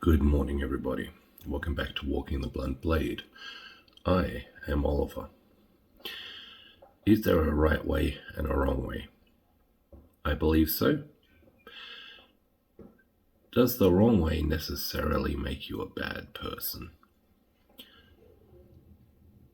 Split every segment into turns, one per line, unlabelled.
Good morning, everybody. Welcome back to Walking the Blunt Blade. I am Oliver. Is there a right way and a wrong way? I believe so. Does the wrong way necessarily make you a bad person?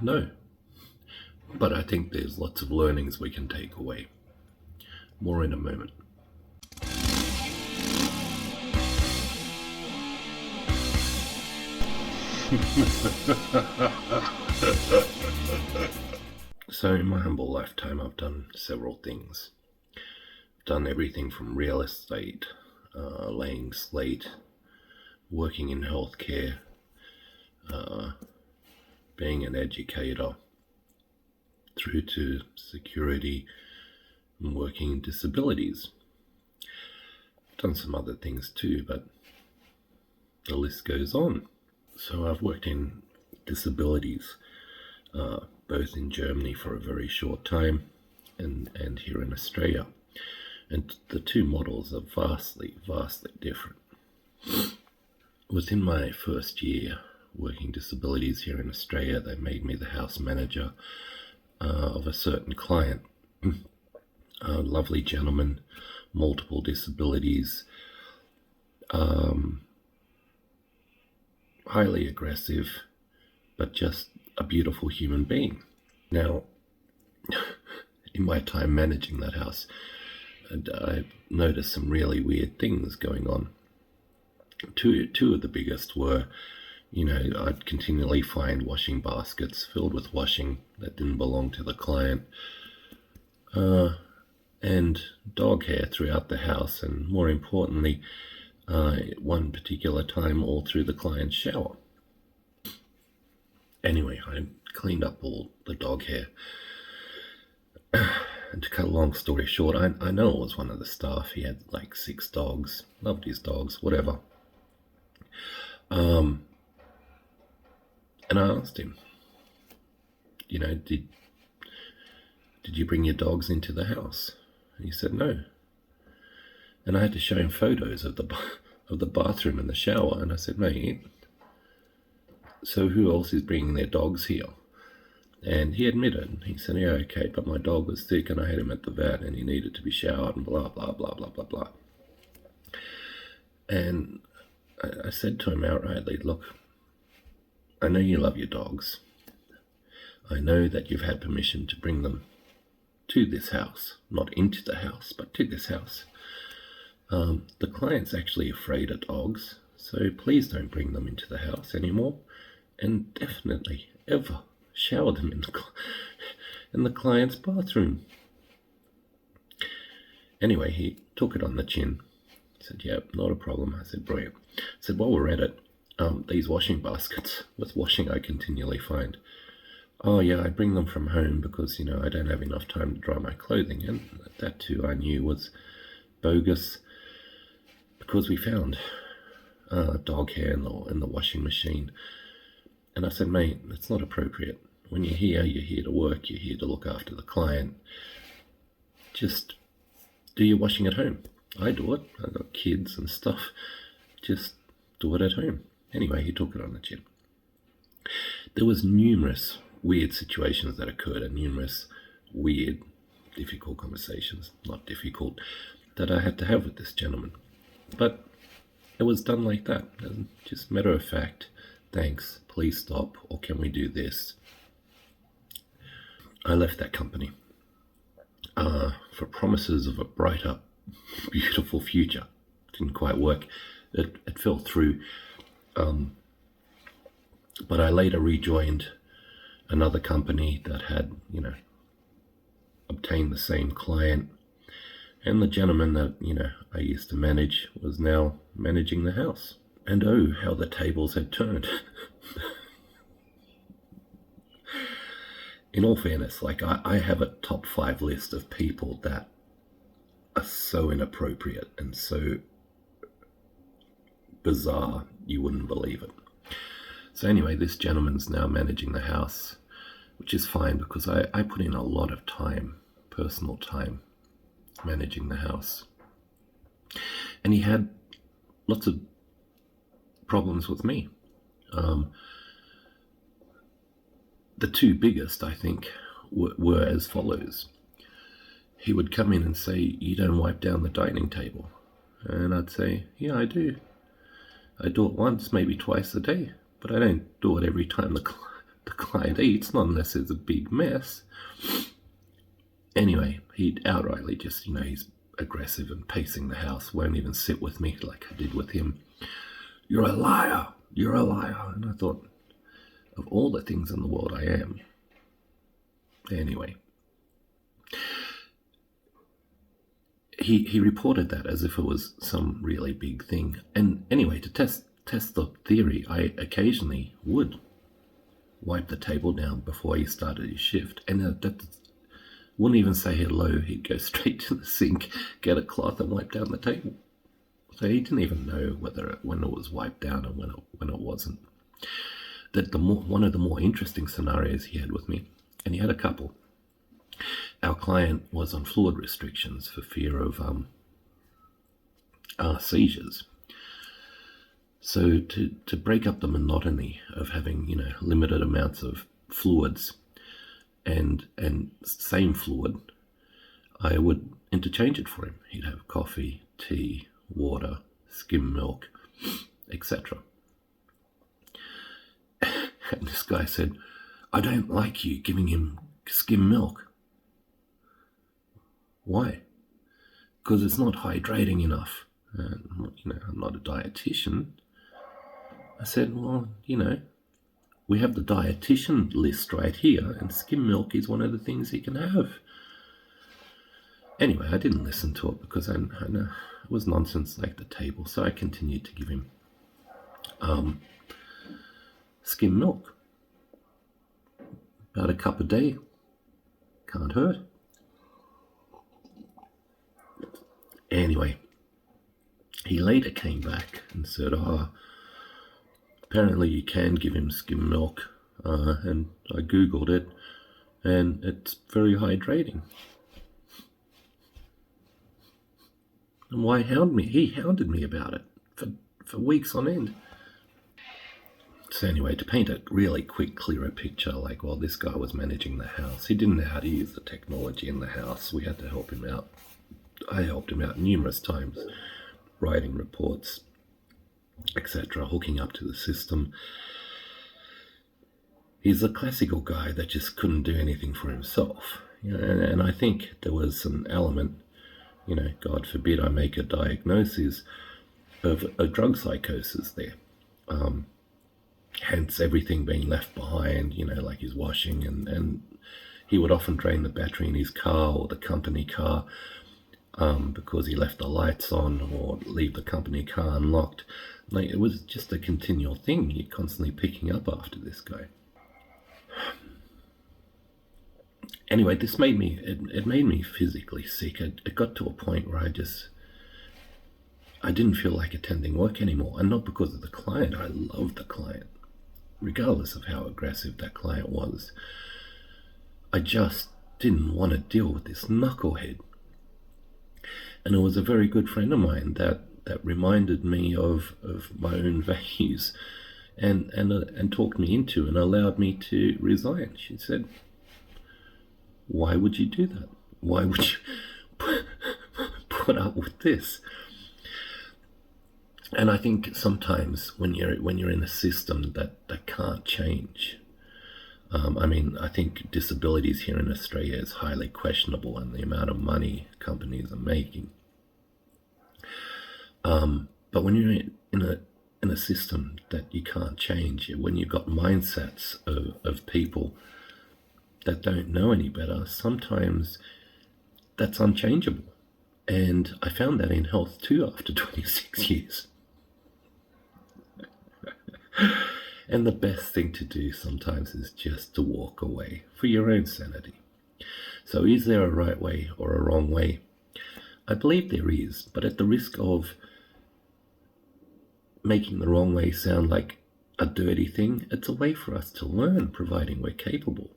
No. But I think there's lots of learnings we can take away. More in a moment. So in my humble lifetime, I've done several things. I've done everything from real estate, laying slate, working in healthcare, being an educator, through to security and working in disabilities. I've done some other things too, but the list goes on. So I've worked in disabilities, both in Germany for a very short time and here in Australia. And the two models are vastly different. Within my first year working disabilities here in Australia, they made me the house manager of a certain client. A lovely gentleman, multiple disabilities, highly aggressive, but just a beautiful human being. Now, in my time managing that house, I noticed some really weird things going on. Two of the biggest were, I'd continually find washing baskets filled with washing that didn't belong to the client, and dog hair throughout the house, and more importantly, one particular time all through the client's shower. Anyway, I cleaned up all the dog hair. And to cut a long story short, I know it was one of the staff. He had like 6 dogs, loved his dogs, whatever. And I asked him, did you bring your dogs into the house? And he said no. And I had to show him photos of the bathroom and the shower, and I said, mate, so who else is bringing their dogs here? And he admitted. He said, yeah, okay, but my dog was sick and I had him at the vet and he needed to be showered and blah, blah, blah, blah, blah, blah. And I said to him outrightly, look, I know you love your dogs. I know that you've had permission to bring them to this house, not into the house, but to this house. The client's actually afraid of dogs, so please don't bring them into the house anymore, and definitely ever shower them in the client's bathroom. Anyway, he took it on the chin. He said, yeah, not a problem. I said, brilliant. I said, while we're at it, these washing baskets with washing I continually find. Oh yeah, I bring them from home because, I don't have enough time to dry my clothing. And that too I knew was bogus, because we found dog hair in the washing machine. And I said, mate, that's not appropriate. When you're here to work, you're here to look after the client. Just do your washing at home. I do it. I've got kids and stuff. Just do it at home. Anyway, he took it on the chin. There was numerous weird situations that occurred, and numerous weird, difficult conversations, not difficult, that I had to have with this gentleman. But it was done like that, just matter of fact, thanks, please stop, or can we do this? I left that company for promises of a brighter, beautiful future. Didn't quite work. It fell through. But I later rejoined another company that had, obtained the same client. And the gentleman that, I used to manage was now managing the house. And oh, how the tables had turned. In all fairness, I have a top 5 list of people that are so inappropriate and so bizarre, you wouldn't believe it. So anyway, this gentleman's now managing the house, which is fine because I put in a lot of time, personal time, managing the house. And he had lots of problems with me. The two biggest, I think, were as follows. He would come in and say, "You don't wipe down the dining table." And I'd say, "Yeah, I do. I do it once, maybe twice a day, but I don't do it every time the client eats, not unless it's a big mess." Anyway, he'd outrightly just, he's aggressive and pacing the house, won't even sit with me like I did with him. "You're a liar. You're a liar." And I thought, of all the things in the world I am. Anyway, he reported that as if it was some really big thing. And anyway, to test the theory, I occasionally would wipe the table down before he started his shift. And that wouldn't even say hello. He'd go straight to the sink, get a cloth and wipe down the table. So he didn't even know when it was wiped down and when it wasn't. One of the more interesting scenarios he had with me, and he had a couple. Our client was on fluid restrictions for fear of seizures. So to break up the monotony of having limited amounts of fluids and same fluid, I would interchange it for him. He'd have coffee, tea, water, skim milk, etc. And this guy said, "I don't like you giving him skim milk." "Why?" "Because it's not hydrating enough." I'm not a dietitian. I said, "Well, we have the dietitian list right here, and skim milk is one of the things he can have." Anyway, I didn't listen to it because I know it was nonsense like the table, so I continued to give him skim milk. About a cup a day. Can't hurt. Anyway, he later came back and said, apparently you can give him skim milk. And I Googled it, and it's very hydrating. And why hound me? He hounded me about it for weeks on end. So anyway, to paint a really quick, clearer picture, this guy was managing the house. He didn't know how to use the technology in the house. We had to help him out. I helped him out numerous times, writing reports, etc., hooking up to the system. He's a classical guy that just couldn't do anything for himself. And I think there was an element, God forbid I make a diagnosis, of a drug psychosis there. Hence everything being left behind, like his washing, and he would often drain the battery in his car or the company car because he left the lights on or leave the company car unlocked. It was just a continual thing. You're constantly picking up after this guy. Anyway, this made me, it made me physically sick. It got to a point where I didn't feel like attending work anymore. And not because of the client. I loved the client, regardless of how aggressive that client was. I just didn't want to deal with this knucklehead. And it was a very good friend of mine that reminded me of my own values and talked me into and allowed me to resign. She said, "Why would you do that? Why would you put up with this?" And I think sometimes when you're in a system that can't change, I think disabilities here in Australia is highly questionable, and the amount of money companies are making. But when you're in a system that you can't change, when you've got mindsets of people that don't know any better, sometimes that's unchangeable. And I found that in health too after 26 years. And the best thing to do sometimes is just to walk away for your own sanity. So is there a right way or a wrong way? I believe there is, but at the risk of making the wrong way sound like a dirty thing, it's a way for us to learn, providing we're capable.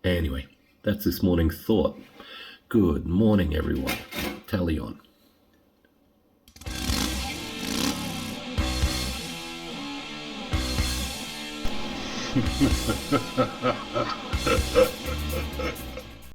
Anyway, that's this morning's thought. Good morning, everyone. Tally on.